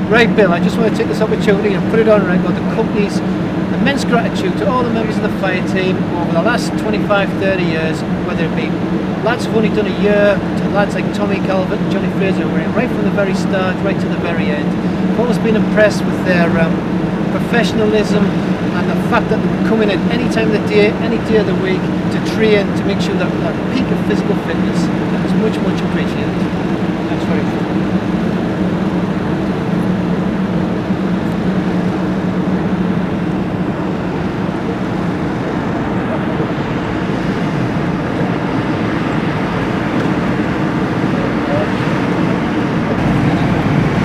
Right, Bill, I just want to take this opportunity and put it on record the company's immense gratitude to all the members of the fire team over the last 25-30 years, whether it be lads who've only done a year, to lads like Tommy Calvert and Johnny Fraser who were in right from the very start, right to the very end. I've always been impressed with their professionalism and the fact that they would come in at any time of the day, any day of the week to train, to make sure that that peak of physical fitness is much, much appreciated. Thanks very much.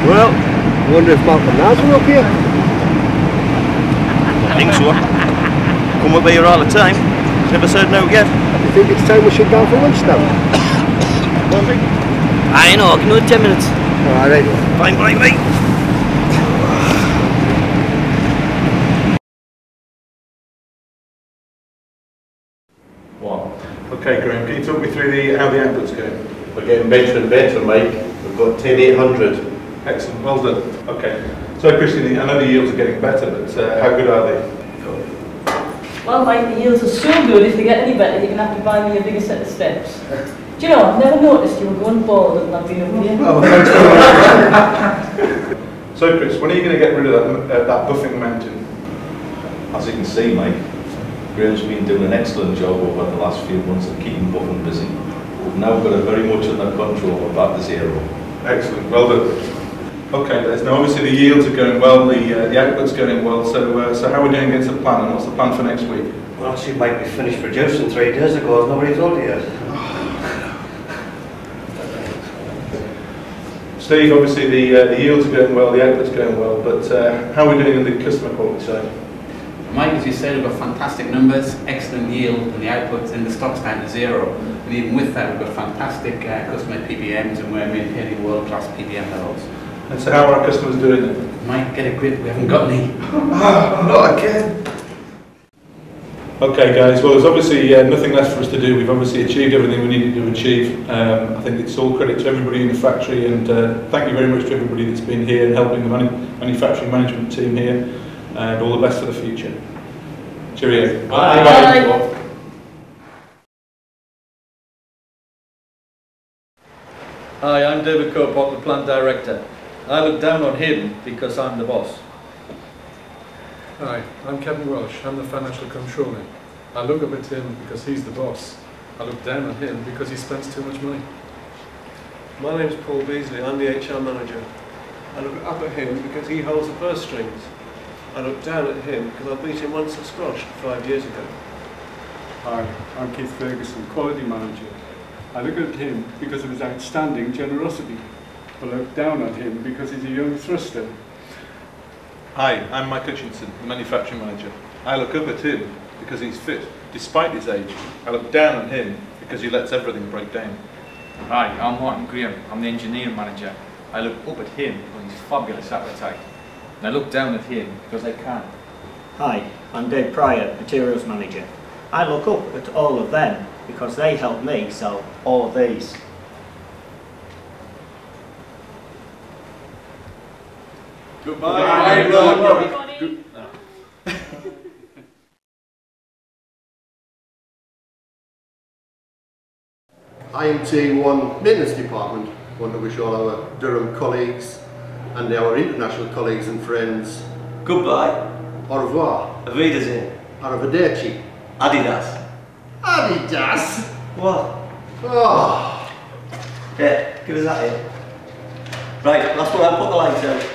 Well, I wonder if Malcolm Naz are up here. I think so. Come up here all the time. Never said no yet. I think it's time we should go for lunch now. I know, give me 10 minutes. Alright. Fine by me. Wow. Okay, Graham, can you talk me through how the output's going? We're getting better and better, Mike. We've got 10,800. Excellent, well done. Okay. So, Christian, I know the yields are getting better, but how good are they? Well, Mike, the yields are so good, if they get any better, you're going to have to buy me a bigger set of steps. Do you know, I've never noticed you were going bald and I've been over here. Oh, thanks very much. So, Chris, when are you going to get rid of that buffing mountain? As you can see, Mike, Graham's been doing an excellent job over the last few months of keeping Buffing busy. We've now got it very much under control. We're back to zero. Excellent, well done. Okay, Les, now obviously the yields are going well, the output's going well, so how are we doing against the plan, and what's the plan for next week? Well, actually, Mike, we finished producing 3 days ago, as nobody told you yet. Steve, obviously the yields are going well, the output's going well, but how are we doing on the customer quality side? Mike, as you said, we've got fantastic numbers, excellent yield, and the output and the stock's down to zero. And even with that, we've got fantastic customer PPMs, and we're maintaining world-class PPM levels. And so how are our customers doing then? Mike, get a grip, we haven't got any. Not again! Okay guys, well there's obviously nothing left for us to do. We've obviously achieved everything we needed to achieve. I think it's all credit to everybody in the factory, and thank you very much to everybody that's been here and helping the manufacturing management team here, and all the best for the future. Cheerio. Bye. Bye. Hi, I'm David Copott, the plant director. I look down on him because I'm the boss. Hi, I'm Kevin Welsh. I'm the financial controller. I look up at him because he's the boss. I look down on him because he spends too much money. My name's Paul Beasley. I'm the HR manager. I look up at him because he holds the purse strings. I look down at him because I beat him once at squash 5 years ago. Hi, I'm Keith Ferguson, quality manager. I look at him because of his outstanding generosity. I look down on him because he's a young thruster. Hi, I'm Mike Hutchinson, the manufacturing manager. I look up at him because he's fit, despite his age. I look down on him because he lets everything break down. Hi, I'm Martin Graham. I'm the engineering manager. I look up at him for his fabulous appetite. And I look down at him because I can. Hi, I'm Dave Pryor, materials manager. I look up at all of them because they help me sell all of these. Goodbye, everybody. I am Team 1 Maintenance Department. I want to wish all our Durham colleagues and our international colleagues and friends Goodbye. au revoir. Auf Wiedersehen. Arrivederci. Adidas. Adidas? What? Oh. Yeah, give us that here. Right, last one, I'll put the lights out.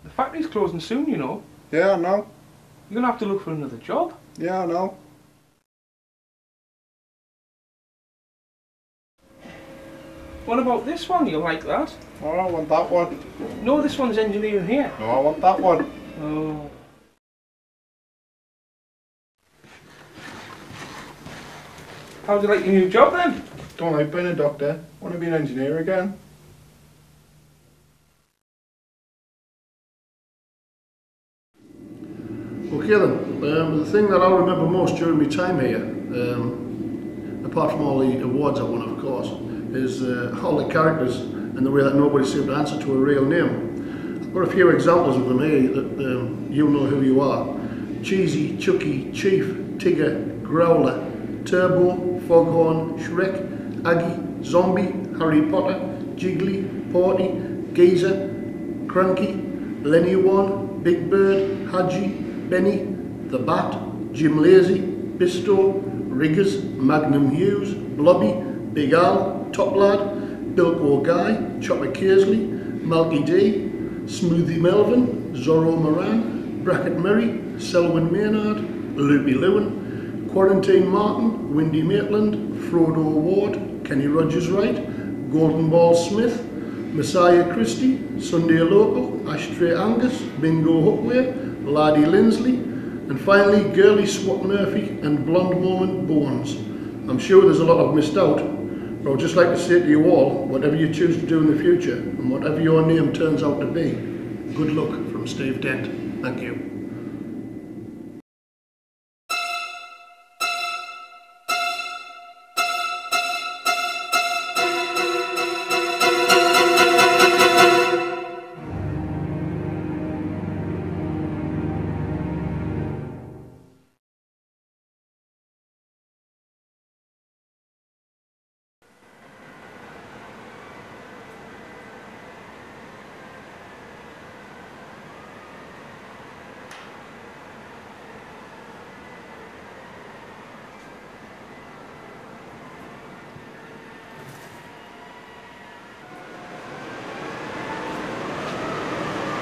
The factory's closing soon, you know. Yeah, I know. You're gonna have to look for another job. Yeah, I know. What about this one? You like that? Oh, I want that one. No, this one's engineering here. No, I want that one. Oh. How do you like your new job then? Don't like being a doctor, want to be an engineer again. Okay then, the thing that I'll remember most during my time here, apart from all the awards I won of course, is all the characters and the way that nobody seemed to answer to a real name. I've got a few examples of them here that you know who you are. Cheesy, Chucky, Chief, Tigger, Growler, Turbo, Foghorn, Shrek, Aggie, Zombie, Harry Potter, Jiggly, Porty, Geezer, Cranky, Lenny One, Big Bird, Hadji, Benny, The Bat, Jim Lazy, Bisto, Riggers, Magnum Hughes, Blobby, Big Al, Top Lad, Bilko Guy, Chopper Kearsley, Malky D, Smoothie Melvin, Zorro Moran, Bracket Murray, Selwyn Maynard, Loopy Lewin, Quarantine Martin, Windy Maitland, Frodo Ward, Kenny Rogers Wright, Golden Ball Smith, Messiah Christie, Sunday Local, Ashtray Angus, Bingo Hookway, Laddie Lindsley, and finally Girly Swat Murphy and Blonde Moment Bones. I'm sure there's a lot I've missed out, but I would just like to say to you all, whatever you choose to do in the future, and whatever your name turns out to be, good luck from Steve Dent. Thank you.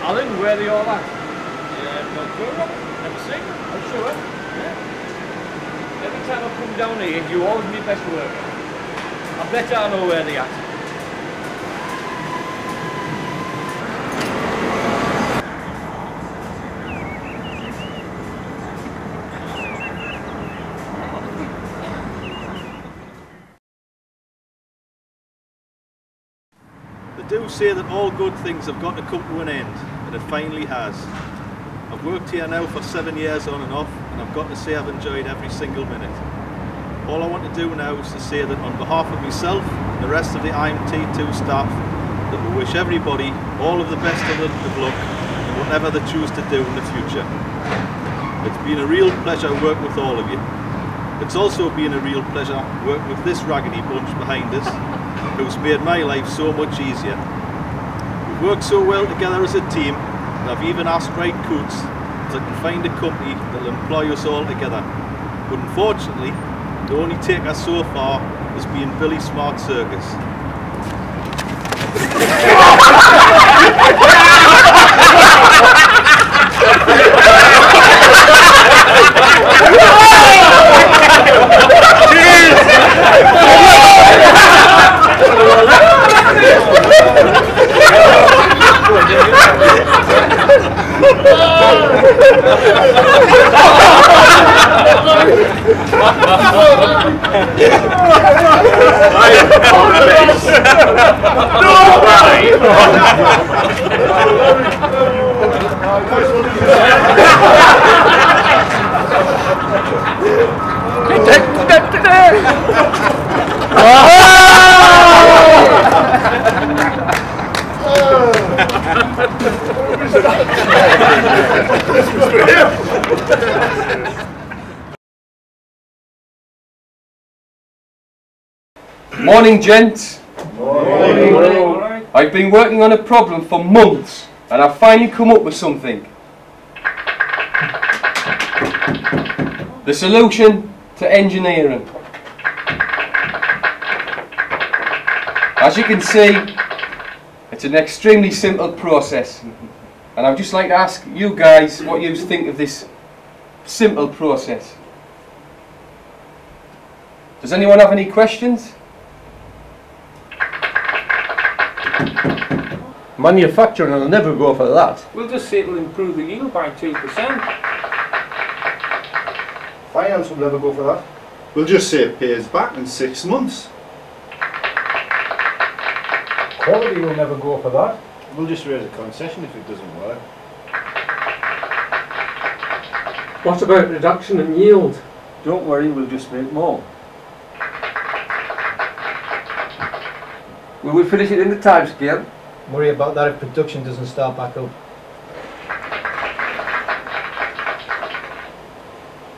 Alan, where are they all at? Yeah, not Durham. Never seen them. I'm sure. Yeah. Every time I come down here, you always be best worker. I bet I know where they are. They do say that all good things have got to come to an end, and it finally has. I've worked here now for 7 years on and off, and I've got to say I've enjoyed every single minute. All I want to do now is to say that on behalf of myself and the rest of the IMT2 staff, that we wish everybody all of the best of luck in whatever they choose to do in the future. It's been a real pleasure working with all of you. It's also been a real pleasure working with this raggedy bunch behind us, who's made my life so much easier. We've worked so well together as a team that I've even asked Right Coots if I can find a company that will employ us all together. But unfortunately, the only taker so far has been Billy Smart Circus. Morning, gents. Morning. I've been working on a problem for months and I've finally come up with something. The solution to engineering. As you can see, it's an extremely simple process, and I'd just like to ask you guys what you think of this simple process. Does anyone have any questions? Manufacturing will never go for that. We'll just say it'll improve the yield by 2%. Finance will never go for that. We'll just say it pays back in 6 months. Quality will never go for that. We'll just raise a concession if it doesn't work. What about reduction in yield? Don't worry, we'll just make more. Will we finish it in the time scale? Worry about that if production doesn't start back up.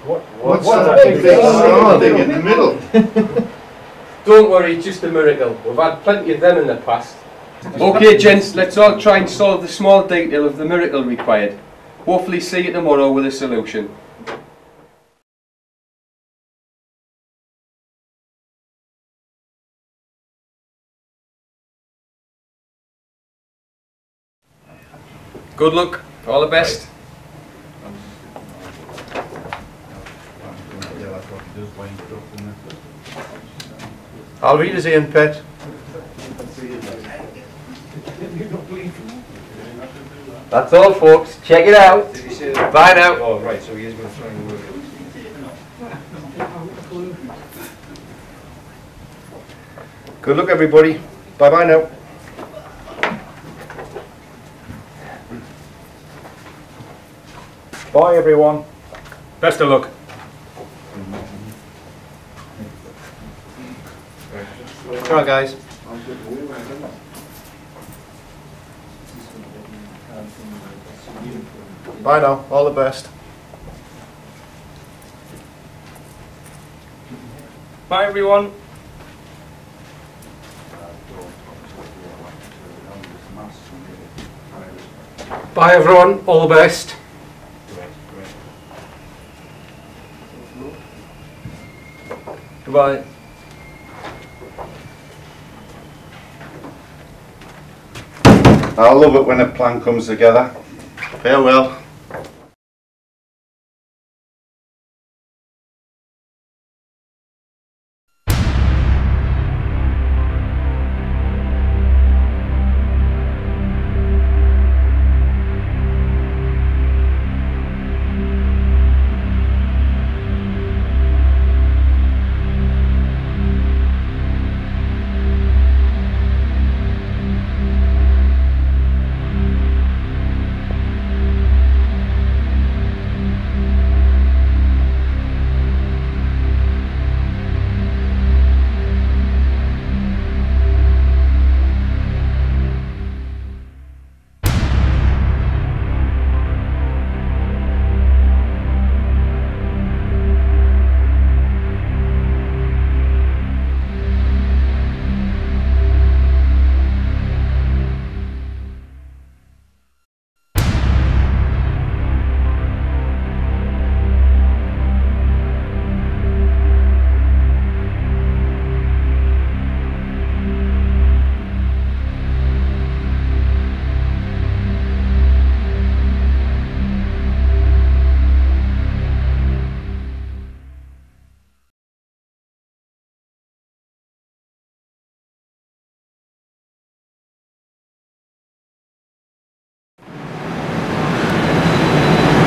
What's that big thing in the middle? Don't worry, it's just a miracle. We've had plenty of them in the past. Okay gents, let's all try and solve the small detail of the miracle required. Hopefully see you tomorrow with a solution. Good luck, all the best. I'll read his Ian Pet. That's all folks, check it out. Bye now. Oh right, so he is going to try and work it. Good luck everybody. Bye bye now. Bye everyone. Best of luck. Ciao guys. Bye now, all the best. Bye everyone. Bye everyone, all the best. Goodbye. I love it when a plan comes together. Farewell.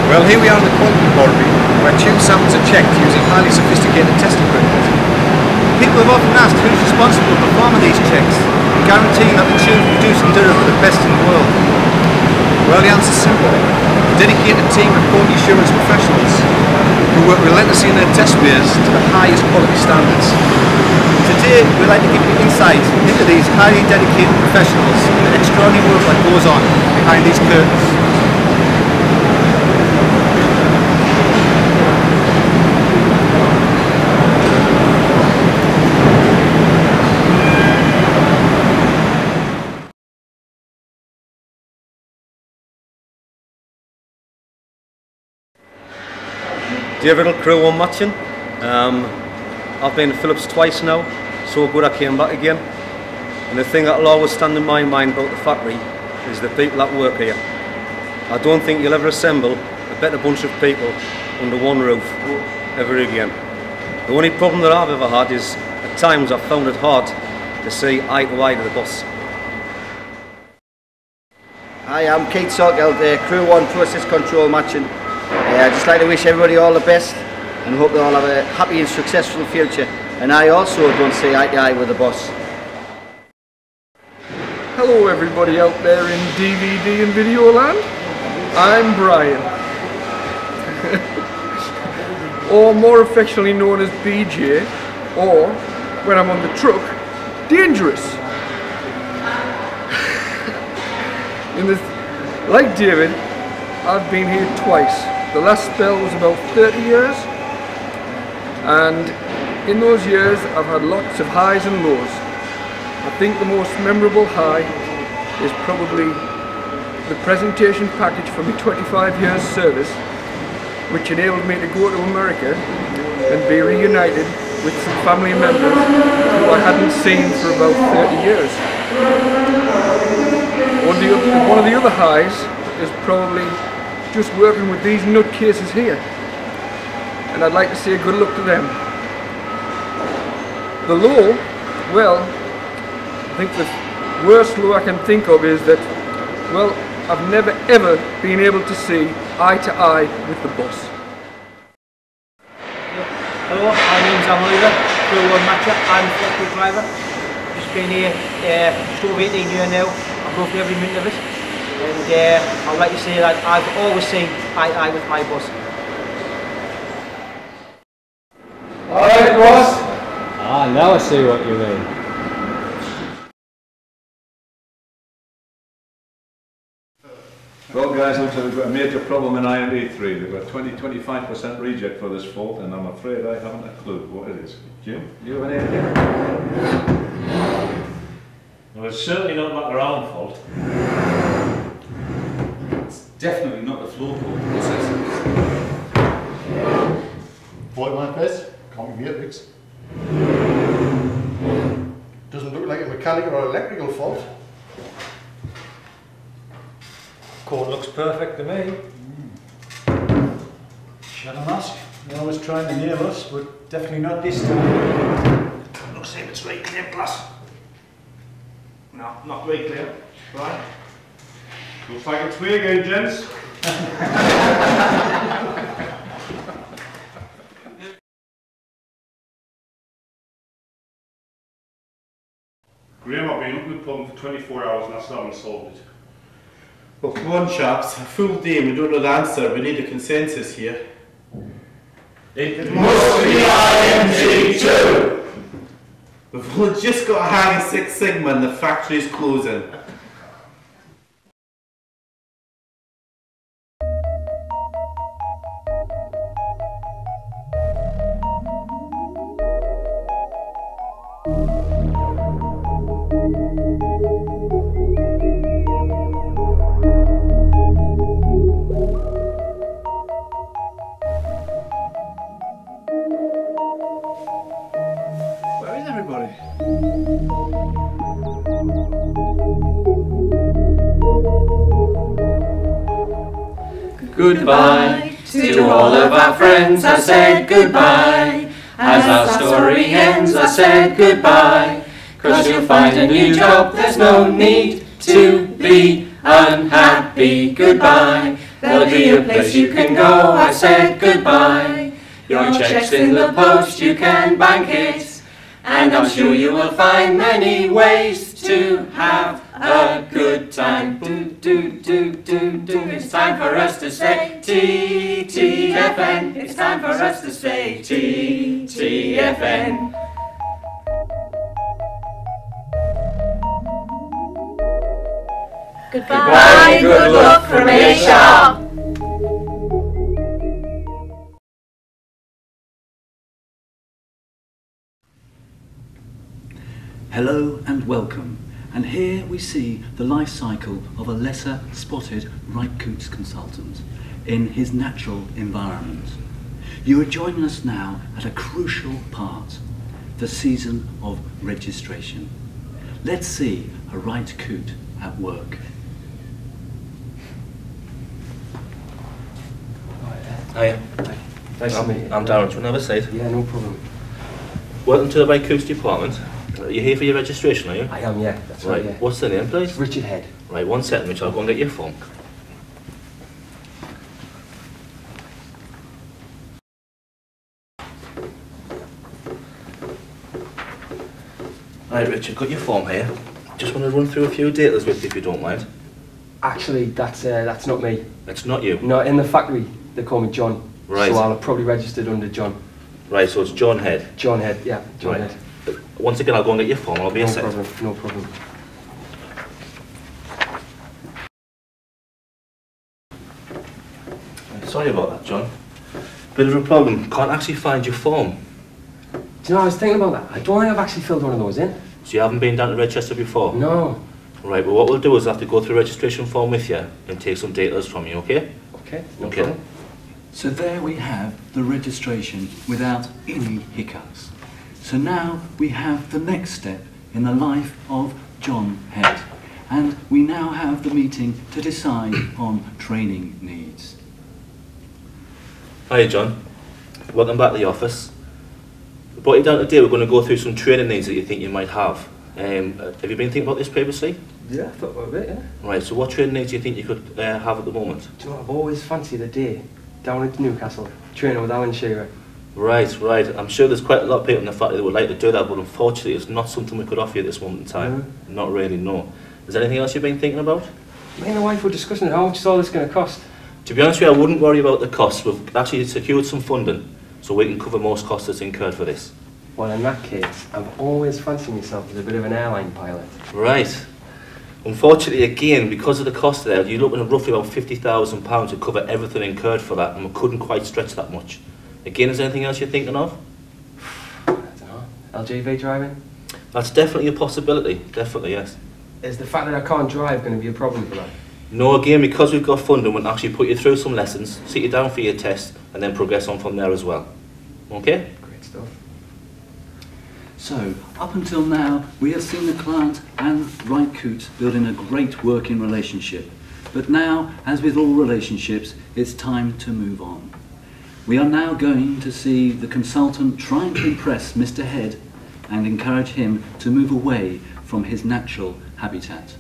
Well, here we are in the quality laboratory, where tube samples are checked using highly sophisticated test equipment. People have often asked who's responsible for performing these checks, guaranteeing that the tubes produced in Durham are the best in the world. Well, the answer's simple. A dedicated team of quality assurance professionals who work relentlessly in their test space to the highest quality standards. Today, we'd like to give you insight into these highly dedicated professionals and the extraordinary work that goes on behind these curtains. Dear little crew one matching, I've been to Philips twice now, so good I came back again. And the thing that'll always stand in my mind about the factory is the people that work here. I don't think you'll ever assemble a better bunch of people under one roof ever again. The only problem that I've ever had is at times I've found it hard to see eye to eye to the boss. Hi, I'm Keith Sockeld, Crew 1 Process Control Matching. I'd just like to wish everybody all the best. and hope they all have a happy and successful future. And I also don't see eye to eye with the boss. Hello everybody out there in DVD and video land. I'm Brian. Or more affectionately known as BJ, or when I'm on the truck, Dangerous. Like David, I've been here twice. The last spell was about 30 years, and in those years I've had lots of highs and lows. I think the most memorable high is probably the presentation package for my 25 years service, which enabled me to go to America and be reunited with some family members who I hadn't seen for about 30 years. One of the other highs is probably just working with these nutcases here, and I'd like to say good luck to them. The low, well, I think the worst low I can think of is that, well, I've never ever been able to see eye to eye with the boss. Hello, my name's Amalida, Crew 1 Matcher. I'm a forklift driver. Just been here just over 18 years now. I've loved every minute of it. And I'd like to say that I've always seen eye to eye with my boss. Alright, boss. Ah, now I see what you mean. Well guys, looks like we've got a major problem in IME3. We've got 20-25% reject for this fault, and I'm afraid I haven't a clue what it is. Jim, do you have any idea? Well, it's certainly not McLaren fault. It's definitely not the floor core process. Void like this, can't be matrix. Doesn't look like a mechanical or electrical fault. Core looks perfect to me. Shadow mask. They're always trying to nail us, but definitely not this time. Looks like it's very clear, plus. No, not very clear. Right. Looks like it's me again, gents. Graham, I've been looking at the problem for 24 hours and I still haven't solved it. Well, come on chaps, a full day and we don't know the answer, we need a consensus here. It must be IMG2! We've only just got a hang of Six Sigma and the factory's closing. Where is everybody? Goodbye to all of our friends, I said goodbye. As our story ends, I said goodbye. 'Cause you'll find a new job, there's no need to be unhappy. Goodbye, there'll be a place you can go, I said goodbye. Your check's in the post, you can bank it. And I'm sure you will find many ways to have a good time. It's time for us to say TTFN. It's time for us to say TTFN. Goodbye, good luck from A-Sharp. Hello and welcome, and here we see the life cycle of a lesser spotted right coots consultant in his natural environment. You are joining us now at a crucial part, the season of registration. Let's see a right coot at work. Hiya. Nice to meet you. I'm Darren, do you want to have a seat? Yeah, no problem. Welcome to the Right Coots department. Are you here for your registration, are you? I am, yeah. That's right, yeah. What's the name, please? Richard Head. Right, 1 second, Mitch, I'll go and get your phone. Right, Richard, got your form here. Just want to run through a few data with you if you don't mind. Actually, that's not me. That's not you? No, in the factory they call me John. Right. So I'll have probably registered under John. Right, so it's John Head? John Head, yeah, John Right. Head. Once again, I'll go and get your form. I'll be a sec. No problem, no problem. Sorry about that, John. Bit of a problem. Can't actually find your form. Do you know, I was thinking about that. I don't think I've actually filled one of those in. So you haven't been down to Redchester before? No. Right, well what we'll do is I'll have to go through a registration form with you and take some data from you, okay? Okay, no Okay. problem. So there we have the registration without any hiccups. So now we have the next step in the life of John Head. And we now have the meeting to decide on training needs. Hi John, welcome back to the office. We brought you down today, we're going to go through some training needs that you think you might have. Have you been thinking about this previously? Yeah, I thought about it, yeah. Right, so what training needs do you think you could have at the moment? Do you know, I've always fancied a day down into Newcastle, training with Alan Shearer. Right, right. I'm sure there's quite a lot of people in the factory that would like to do that, but unfortunately it's not something we could offer you at this moment in time. Not really, no. Is there anything else you've been thinking about? Me and the wife were discussing how much is all this going to cost. To be honest with you, I wouldn't worry about the costs. We've actually secured some funding, so we can cover most costs that's incurred for this. Well, in that case, I've always fancied myself as a bit of an airline pilot. Right. Unfortunately, again, because of the cost there, you're looking at roughly about £50,000 to cover everything incurred for that, and we couldn't quite stretch that much. Again, is there anything else you're thinking of? I don't know. LGV driving? That's definitely a possibility, definitely, yes. Is the fact that I can't drive going to be a problem for that? No, again, because we've got funding, we'll actually put you through some lessons, sit you down for your test, and then progress on from there as well. Okay? Great stuff. So, up until now, we have seen the client and Wright Coots building a great working relationship. But now, as with all relationships, it's time to move on. We are now going to see the consultant trying to impress Mr. Head and encourage him to move away from his natural habitat.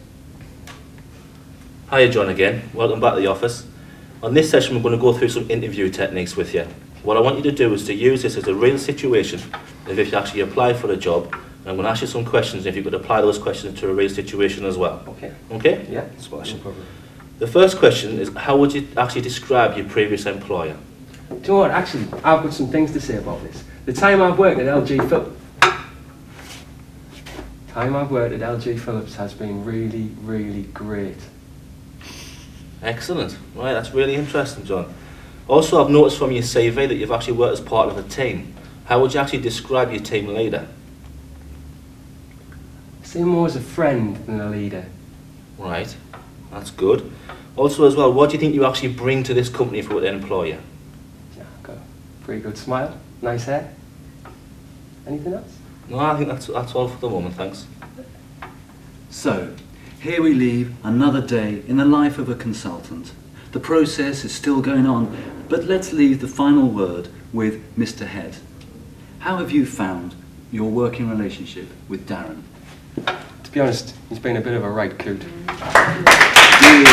Hiya John again, welcome back to the office. On this session we're going to go through some interview techniques with you. What I want you to do is to use this as a real situation, as if you actually apply for a job. And I'm going to ask you some questions, and if you could apply those questions to a real situation as well. Okay. Okay? Yeah, Smashing. no problem. The first question is, how would you actually describe your previous employer? Do you know what, actually, I've got some things to say about this. The time I've worked at LG.Philips has been really, really great. Excellent. Right, that's really interesting, John. Also, I've noticed from your CV that you've actually worked as part of a team. How would you actually describe your team leader? I see him more as a friend than a leader. Right, that's good. Also as well, what do you think you actually bring to this company if we were to employ you? Yeah, I've got a pretty good smile, nice hair. Anything else? No, I think that's all for the moment, thanks. So, here we leave another day in the life of a consultant. The process is still going on, but let's leave the final word with Mr. Head. How have you found your working relationship with Darren? To be honest, he's been a bit of a right coot. Yeah.